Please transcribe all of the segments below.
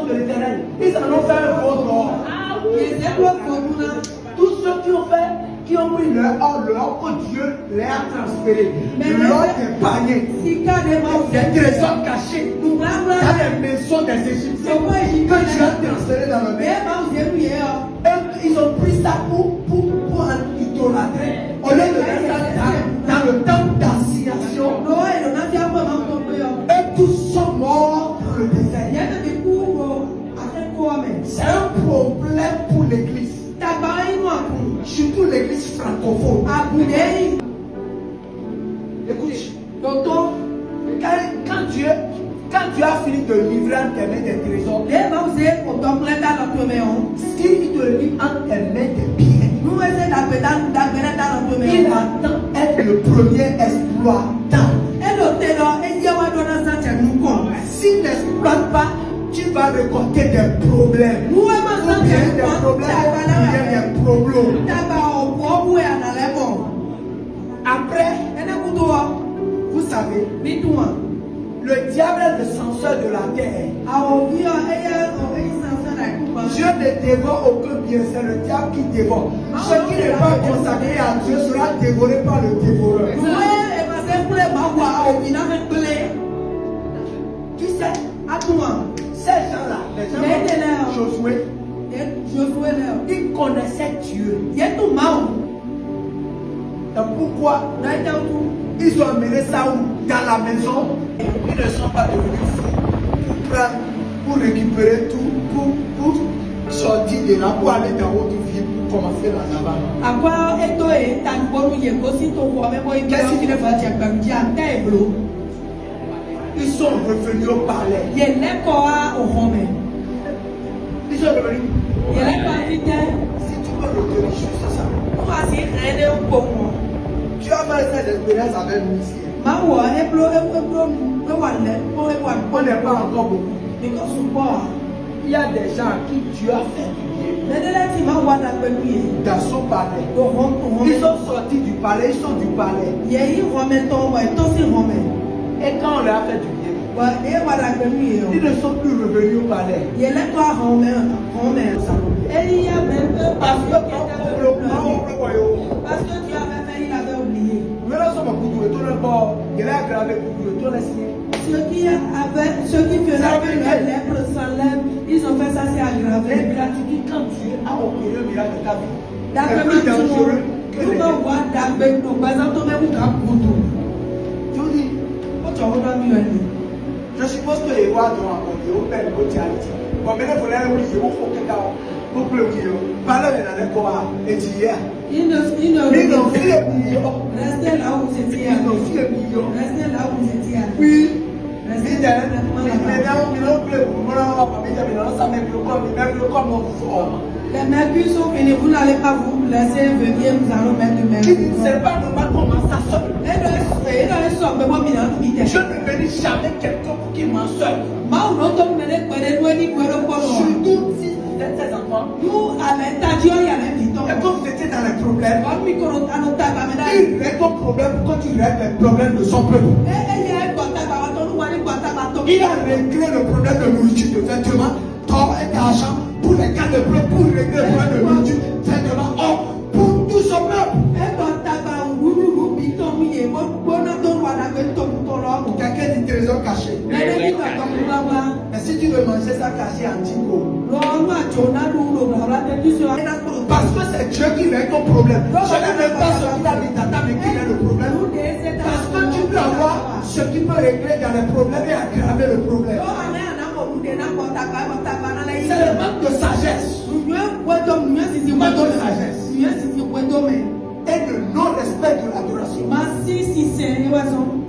de l'Éternel. Ils en ont fait un veau d'or. Tous ceux qui ont pris leur or, que Dieu les a transférés. L'or des paniers, des trésors cachés, dans les maisons des Égyptiens, que Dieu a transférés dans le maison. Ils ont pris ça pour idolâtrer. Au lieu de mettre ça dans le temps d'assignation, eux tous sont morts dans le désert. C'est un problème pour l'église. Surtout l'église francophone. Écoute, quand Dieu a fini de livrer en tes mains des trésors, s'il te livre en tes mains des biens, il attend être le premier exploitant. S'il n'exploite pas, tu vas récolter des problèmes. Ou bien des problèmes. Après, vous savez, le diable est le censeur de la terre. Dieu ne dévore aucun bien, c'est le diable qui dévore. Ce qui n'est pas consacré à Dieu sera dévoré par le dévoreur. Qui sait? Ces gens-là, les gens Josué, ils connaissaient Dieu. Et pourquoi ils ont amené Saoul dans la maison? Ils ne sont pas devenus fous pour récupérer tout, pour sortir de là, pour aller dans votre vie, pour commencer là-bas. Qu'est-ce qu'il faut dire? Ils sont revenus au palais. Ils sont revenus. Si tu peux retenir juste ça. Tu as fait cette expérience avec nous ici. On n'est pas encore beaucoup. Il y a des gens à qui Dieu a fait du bien. Dans son palais. Ils sont sortis du palais, ils sont du palais. Et quand on leur a fait du bien, ils ne sont plus revenus au palais. Parce que tu avais fait, il avait oublié. Ceux qui faisaient que leur lèvres s'enlèvent, ils ont fait ça, c'est aggravé. L'ingratitude, quand Dieu a opéré le miracle de ta vie, D'après est plus dangereux que les autres. Je suppose que les rois doivent apporter au père de votre charité. Bon, maintenant, vous l'avez oublié, vous faites que d'abord. Vous pouvez oublier. Parlez de la quoi et d'hier. Ils n'ont fait millions. Restez là où vous étiez. Ils n'ont fait millions. Restez là où vous étiez. Oui. Les mercures sont finis, vous n'allez pas vous laisser venir, nous allons mettre le mercure. C'est pas normal comment ça sort. Je Je ne bénis jamais quelqu'un pour qu'il m'en sorte. Surtout si vous êtes ses enfants. Et quand vous étiez dans les problèmes, il règle ton problème quand tu règles les problèmes de son peuple. Il a réglé le problème de nourriture, de vêtements, d'or et d'argent pour les cas de plomb, pour régler le problème de nourriture, vêtements, or, pour tout son peuple. Quelqu'un dit trésor caché. Mais si tu veux manger ça caché en Tingo, parce que c'est Dieu qui règle ton problème. Je ne veux pas ce qui habite à ta mais qui règle le problème. Parce que tu peux avoir ce qui peut régler dans les problèmes et aggraver le problème. C'est le manque de sagesse. Manque de sagesse. Et le non-respect de l'adoration.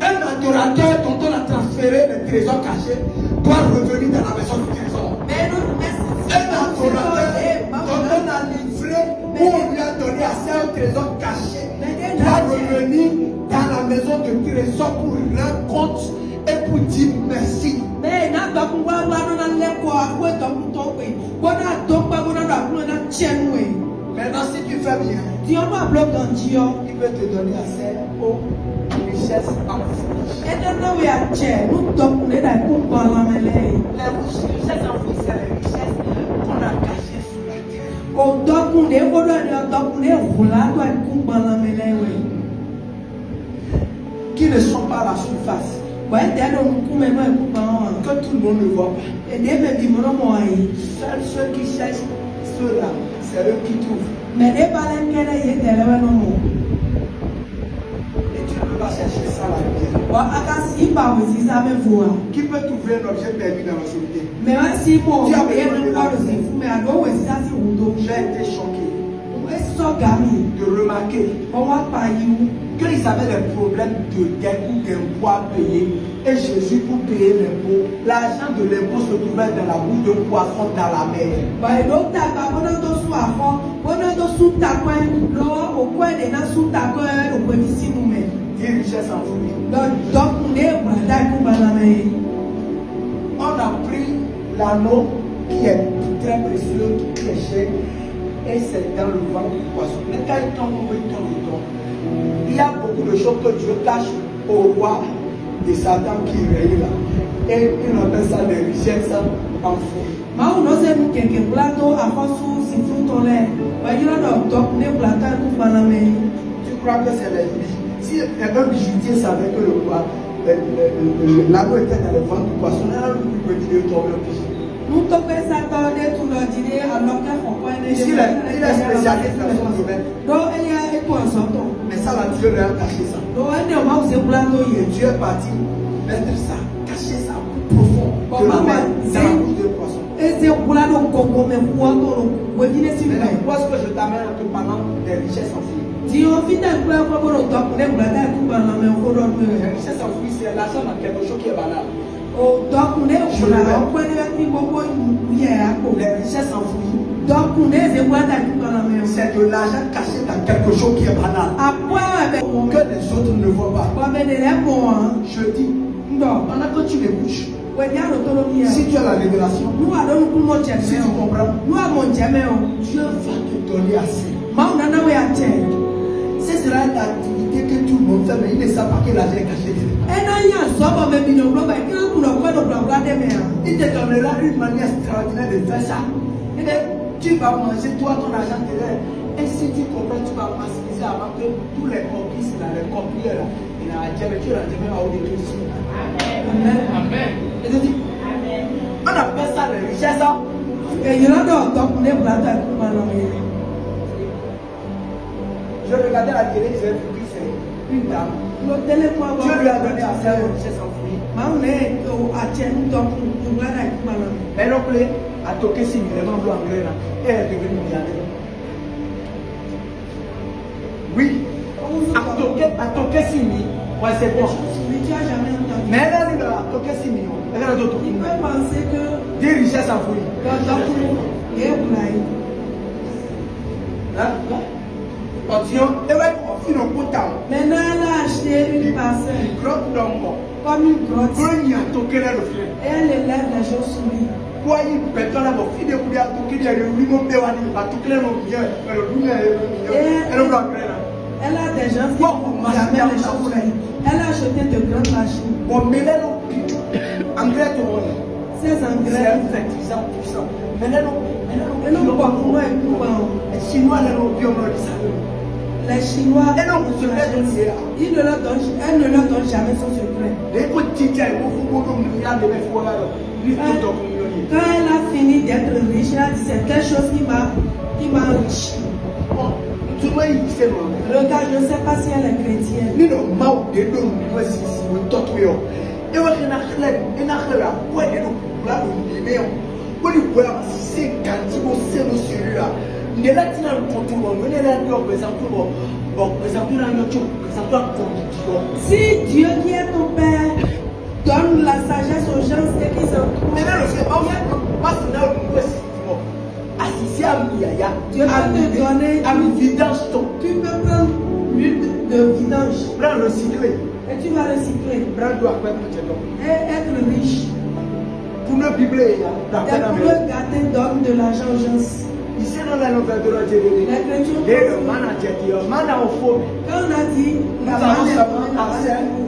Un adorateur dont on a transféré les trésors cachés doit revenir dans la maison du trésor. Un adorateur dont on a livré ou on lui a donné assez un trésor caché doit revenir dans la maison du trésor pour rendre compte et pour dire merci. Maintenant, si tu fais bien, il peut te donner assez aux richesses enfouies. Les richesses enfouies, c'est les Qui ne sont pas à la surface. Que tout le monde ne voit pas. Seuls ceux qui cherchent ceux-là, c'est eux qui trouvent. Et tu ne peux pas chercher ça là. Qui peut trouver un objet perdu dans la société? J'ai été choqué de remarquer qu'ils avaient des problèmes des coûts d'impôts à payer. Et Jésus, pour payer l'impôt, l'argent de l'impôt se trouvait dans la bouche de poisson dans la mer. Dieu richesse en fruits. On a pris l'anneau qui est très précieux, qui est cher, et c'est dans le ventre du poisson. Mais quand il tombe, il y a beaucoup de choses que Dieu cache au roi de Satan qui règne là. Et il appelle ça des richesses enfouies. Tu crois que c'est les bijoux? Si un bijoutier savait que le roi, l'anneau était dans le ventre du poisson, là, lui peut dire de tomber le bijou. Ici, il est spécialiste dans son domaine. Mais ça, là, Dieu lui a caché ça. Et Dieu est parti mettre ça, cacher ça profond de la mer, dans la bouche de poisson. Maintenant, où est-ce que je t'amène en te parlant des richesses enfouies? Les richesses enfouies, c'est l'argent dans quelque chose qui est banal. Les richesses enfouies, c'est de l'argent caché dans quelque chose qui est banal, que les autres ne voient pas. Je dis, pendant que tu les bouges, si tu as la révélation, si tu comprends, Dieu va te donner assez. Ce sera une activité que tout le monde fait, mais il ne sait pas que l'argent est caché. Il te donnera une manière extraordinaire de faire ça. Et tu vas manger toi ton argent de l'air. Et si tu comprends, tu vas maximiser avant que tous les complices, les complices, il y a tu as jamais à haut de tout ici. Amen. Et je dis, on appelle ça les richesses. Je regardais la télé, j'ai vu que c'est une dame. Dieu lui a donné assez de richesses enfouies. Mais l'oncle a toqué 6 000 anglais là. Et elle est devenue milliardaire. Oui. A toqué 6 000. Ouais, c'est bon. Mais elle a dit là, a toqué 6 millions. Elle a d'autres. Il peut penser que. Des richesses enfouies. Continuons. Maintenant, elle a acheté une parcelle. Comme une grotte. Et elle élève les gens sous lui. Elle a des gens qui n'ont jamais les choses sous lui. Elle a acheté de grandes machines. Ces engrais. C'est un fertilisant puissant. Les Chinois, elle ne leur donne jamais son secret. Quand elle a fini d'être riche, elle a dit c'est quelque chose qui m'a enrichi. Regarde, je ne sais pas si elle est chrétienne. Si Dieu qui est ton Père donne la sagesse aux gens, c'est qu'ils sont. Dieu va te donner tu peux prendre l'huile de vidange. Prends le cycler. Et tu vas recycler. Et être riche. Pour le bibler, et pour garder donne de l'argent aux gens. Ici, dans la nouvelle de la Jérémie, quand on a dit la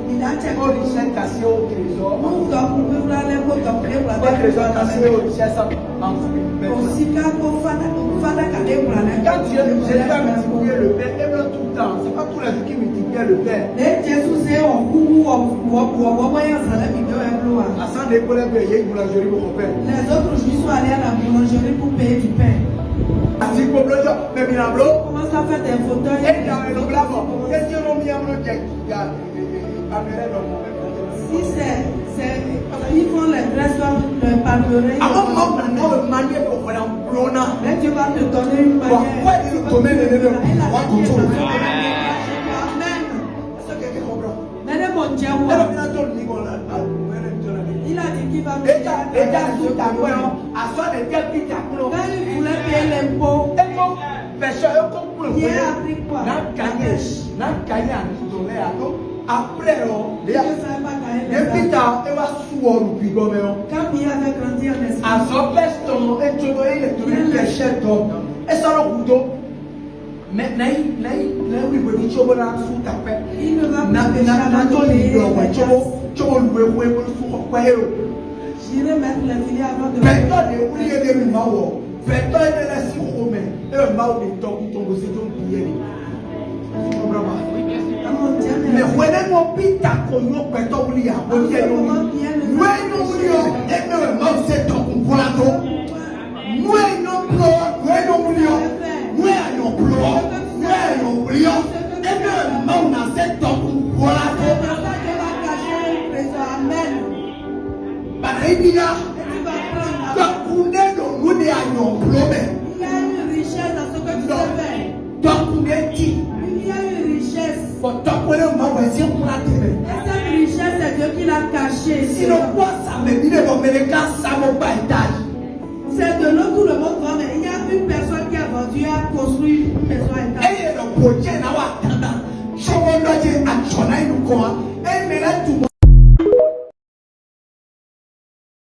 Aux richesses cassées au trésor. Au trésor cassé aux richesses Quand Dieu a multiplié le pain, Abraham tout le temps, c'est pas tous les jours qui multipliait le pain. À 100 épaules, il y a une boulangerie pour pain. Les autres jours, ils sont allés à la boulangerie pour payer du pain. Así como yo, me mira bro. Comment ça fait des fauteuils? Si c'est, ils font les dresses comme le parlerai. Mais tu vas te donner une manière. Il a dit qu'il va me payer. Quand il voulait payer l'impôt, il a appris quoi? Après, Il ne savait pas gagner les argent. Quand il avait grandi en esprit, il ne va pas pécher avant de payer les taxes. J'irai mettre les filets avant de mais when I go pita konyo peto wuli ya woni ye no when no wuli yo e me ma se to kunkola to when no pro when no wuli yo when no pro when no wuli yo e me ma na se to kunkola to Baribina ka kunde no wuli ya no pro me il y a une richesse dans ce que tu fais. Donc kunde Il y a une richesse. Et cette richesse, c'est Dieu qui l'a cachée. C'est de l'autre tout le monde voit, mais il y a une personne qui a vendu, a construit une maison à étage.